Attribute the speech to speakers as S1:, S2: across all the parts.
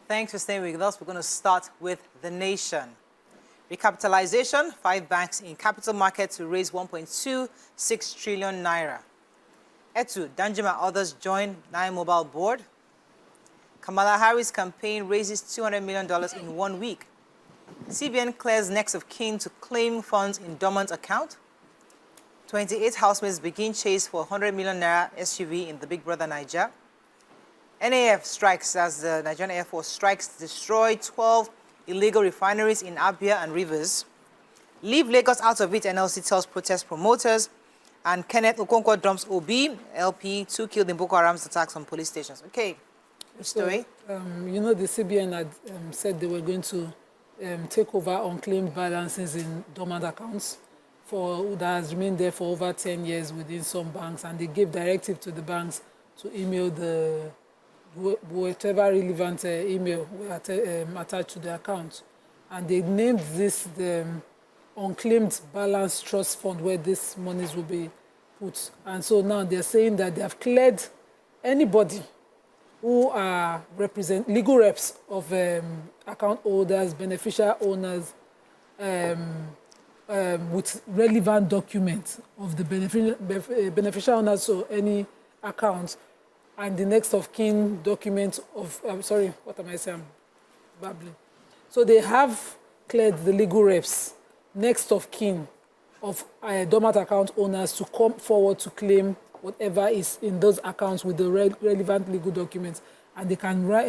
S1: Thanks for staying with us. We're going to start with the nation. Recapitalization, 5 banks in capital market to raise 1.26 trillion naira. Etu, Danjuma others join 9 Mobile board. Kamala Harris campaign raises $200 million in 1 week. CBN clears next of kin to claim funds in dormant account. 28 housemates begin chase for 100 million naira SUV in the Big Brother Niger. NAF strikes as the Nigerian Air Force strikes destroy 12 illegal refineries in Abia and Rivers. Leave Lagos out of it, NLC tells protest promoters. And Kenneth Okonkwo dumps OB, LP, 2 killed in Boko Haram's attacks on police stations. Okay, which story?
S2: You know, the CBN had said they were going to take over unclaimed balances in dormant accounts that has remained there for over 10 years within some banks, and they gave directive to the banks to email whatever relevant email attached to the account. And they named this the unclaimed balance trust fund where these monies will be put. And so now they're saying that they have cleared anybody who are legal reps of account holders, beneficial owners, with relevant documents of the beneficial owners, so any account, and the next of kin documents of, sorry, what am I saying? Babbling. So they have cleared the legal reps, next of kin of dormant account owners to come forward to claim whatever is in those accounts with the relevant legal documents. And they can write,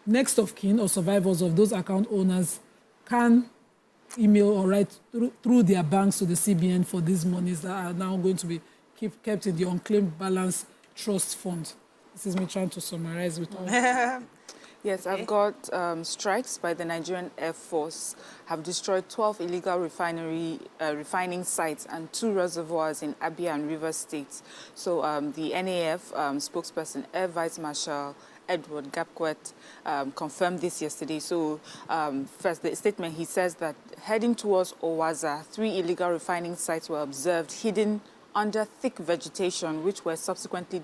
S2: next of kin or survivors of those account owners can email or write through their banks to the CBN for these monies that are now going to be kept in the unclaimed balance trust fund. This is me trying to summarize with all.
S3: Yes, I've got strikes by the Nigerian Air Force have destroyed 12 illegal refining sites and 2 reservoirs in Abia and Rivers states. So the NAF spokesperson, Air Vice Marshal Edward Gapquet, confirmed this yesterday. So first, the statement, he says that heading towards Owaza, 3 illegal refining sites were observed hidden under thick vegetation, which were subsequently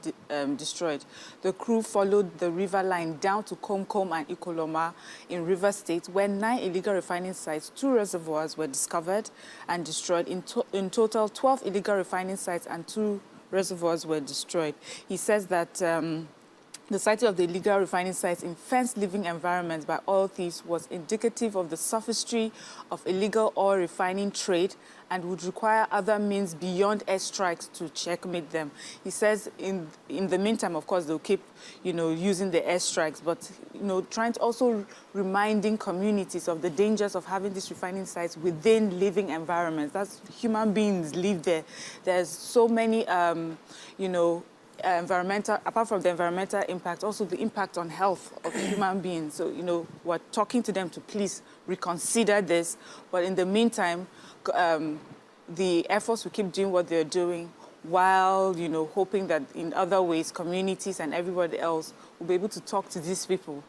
S3: destroyed. The crew followed the river line down to Komkom and Ikoloma in River State, where 9 illegal refining sites, 2 reservoirs were discovered and destroyed. In total, 12 illegal refining sites and 2 reservoirs were destroyed. He says that the sighting of the illegal refining sites in fenced living environments by oil thieves was indicative of the sophistry of illegal oil refining trade and would require other means beyond airstrikes to checkmate them. He says in the meantime, of course, they'll keep, using the airstrikes, but, trying to also reminding communities of the dangers of having these refining sites within living environments. That's human beings live there. There's so many, environmental, apart from the environmental impact, also the impact on health of human beings. So, we're talking to them to please reconsider this. But in the meantime, the Air Force will keep doing what they're doing while, hoping that in other ways, communities and everybody else will be able to talk to these people,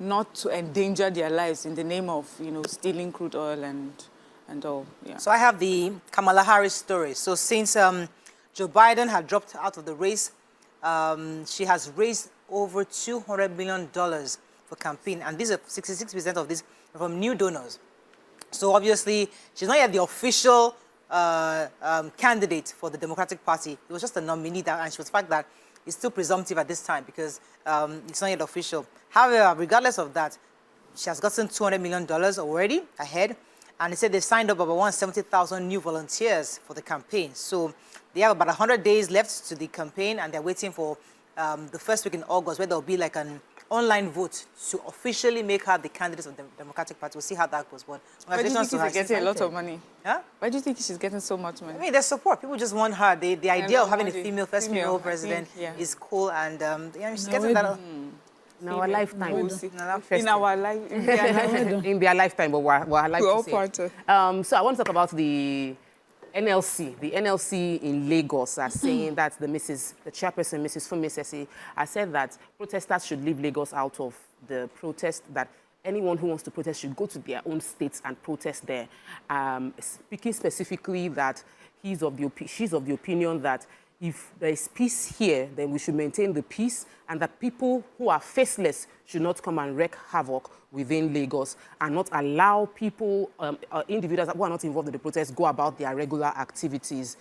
S3: not to endanger their lives in the name of, stealing crude oil and all. Yeah.
S1: So I have the Kamala Harris story. So since Joe Biden had dropped out of the race, she has raised over $200 million for campaign, and these are 66% of this from new donors. So obviously, she's not yet the official candidate for the Democratic Party. It was just a nominee, and she was the fact that it's still presumptive at this time because it's not yet official. However, regardless of that, she has gotten $200 million already ahead, and they said they signed up about 170,000 new volunteers for the campaign. So they have about 100 days left to the campaign, and they're waiting for the first week in August, where there'll be like an online vote to officially make her the candidate of the Democratic Party. We'll see how that goes. But
S3: why do you think she's getting a lot of money?
S1: Huh?
S3: Why do you think she's getting so much money?
S1: I mean, there's support. People just want her. The idea of having a first female president is cool, and she's getting that.
S4: In our lifetime.
S3: In our life.
S4: In their lifetime, but we're alive
S3: We're all
S4: to
S3: part
S4: say.
S3: of.
S4: So I want to talk about the NLC. The NLC in Lagos are saying that the chairperson, Mrs. Funmi Sessi, has said that protesters should leave Lagos out of the protest, that anyone who wants to protest should go to their own states and protest there. Speaking specifically that she's of the opinion that if there is peace here, then we should maintain the peace, and that people who are faceless should not come and wreak havoc within Lagos, and not allow people, individuals who are not involved in the protest, go about their regular activities.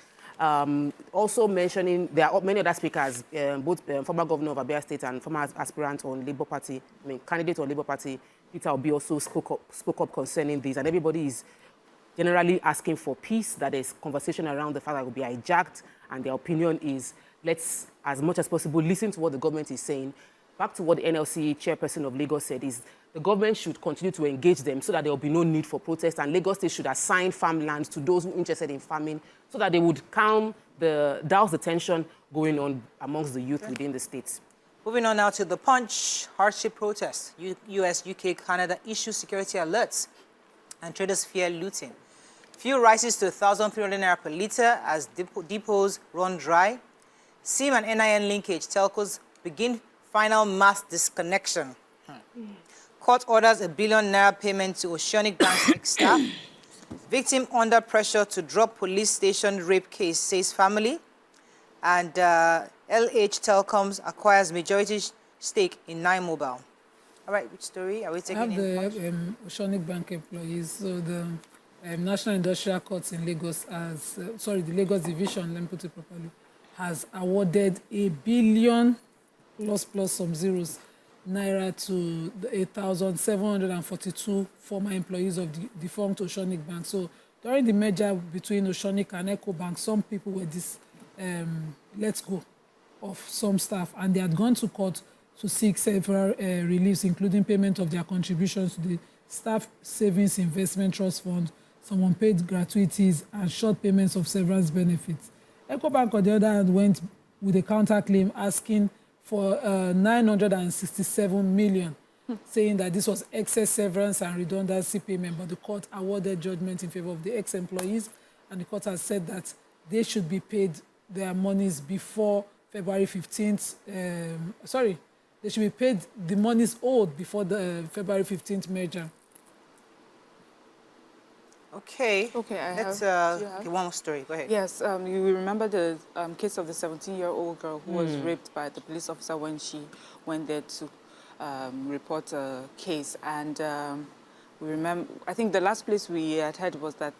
S4: Also mentioning, there are many other speakers, both former governor of Abia State and former aspirant on Labour Party, candidate on Labour Party, Peter Obi, also spoke up concerning this, and everybody is generally asking for peace, that there's conversation around the fact that it will be hijacked, and their opinion is, let's, as much as possible, listen to what the government is saying. Back to what the NLC chairperson of Lagos said, is the government should continue to engage them so that there will be no need for protest, and Lagos State should assign farmland to those who are interested in farming so that they would douse the tension going on amongst the youth within the states.
S1: Moving on now to the Punch. Hardship protests. US, UK, Canada issue security alerts, and traders fear looting. Fuel rises to 1,300 naira per litre as depots run dry. SIM and NIN linkage, telcos begin final mass disconnection. Court orders a billion naira payment to Oceanic Bank staff. Victim under pressure to drop police station rape case, says family. And LH Telecoms acquires majority stake in 9 Mobile. All right, which story are we taking in?
S2: I have the Oceanic Bank employees. So the National Industrial Court in Lagos has, the Lagos Division, let me put it properly, has awarded $1 billion plus some zeros naira to the 8,742 former employees of the defunct Oceanic Bank. So during the merger between Oceanic and EcoBank, some people were let go of some staff, and they had gone to court to seek several reliefs, including payment of their contributions to the Staff Savings Investment Trust Fund, some unpaid gratuities, and short payments of severance benefits. EcoBank, on the other hand, went with a counterclaim asking for 967 million, saying that this was excess severance and redundancy payment, but the court awarded judgment in favor of the ex-employees, and the court has said that they should be paid their monies before February 15th. They should be paid the monies owed before the February 15th merger.
S1: Okay.
S3: Okay,
S1: Let's one more story. Go ahead.
S3: Yes, you will remember the case of the 17-year-old girl who was raped by the police officer when she went there to report a case. And we remember, I think the last place we had heard was that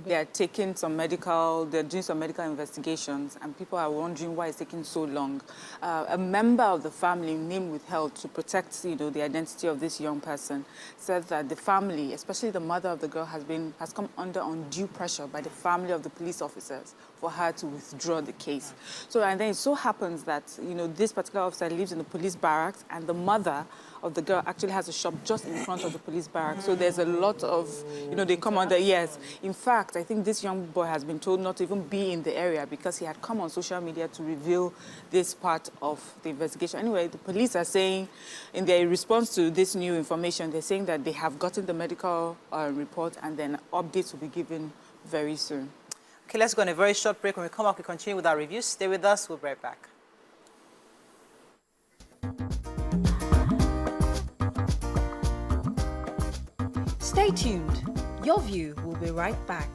S3: they are taking they're doing some medical investigations, and people are wondering why it's taking so long. A member of the family, name withheld to protect, the identity of this young person, said that the family, especially the mother of the girl, has come under undue pressure by the family of the police officers for her to withdraw the case. So, and then it so happens that, this particular officer lives in the police barracks, and the mother of the girl actually has a shop just in front of the police barracks. So there's a lot of, they come under, yes. In fact, I think this young boy has been told not to even be in the area because he had come on social media to reveal this part of the investigation. Anyway, the police are saying, in their response to this new information, they're saying that they have gotten the medical report, and then updates will be given very soon.
S1: Okay, let's go on a very short break. When we come back, we continue with our reviews. Stay with us. We'll be right back.
S5: Stay tuned. Your View will be right back.